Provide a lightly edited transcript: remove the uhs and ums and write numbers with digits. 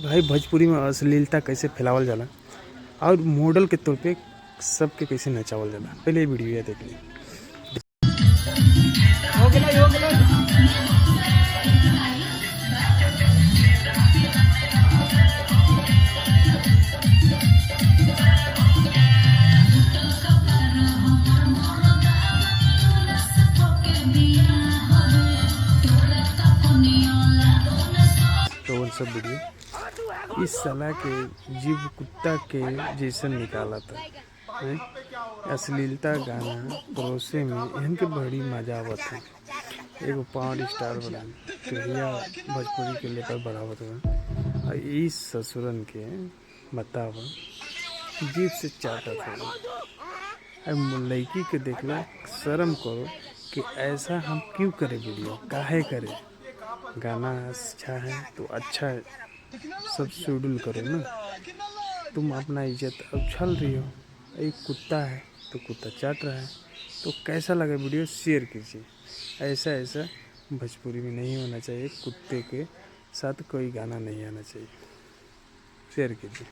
भाई भोजपुरी में अश्लीलता कैसे फैलावल जाला और मॉडल के तौर पे सबके कैसे नचावल जाला, पहले ये वीडियो देख ली। तो उन सब वीडियो इस सलाह के जीव कुत्ता के जैसन निकाला था है? अश्लीलता गाना परोसे में इनके बड़ी मजा आवत है। एगो पावर स्टार बना कहिया भोजपुरी के लेकर बढ़ावत हुआ और इस ससुरन के बताव जीव से चाटत है। लड़की के देखला शर्म करो कि ऐसा हम क्यों करें, वीडियो काहे करें। गाना अच्छा है तो अच्छा है, सब शेड्यूल करो ना। तुम अपना इज्जत उछल रही हो, एक कुत्ता है तो कुत्ता चाट रहा है, तो कैसा लगा वीडियो शेयर कीजिए। ऐसा भोजपुरी में नहीं होना चाहिए, कुत्ते के साथ कोई गाना नहीं आना चाहिए, शेयर कीजिए।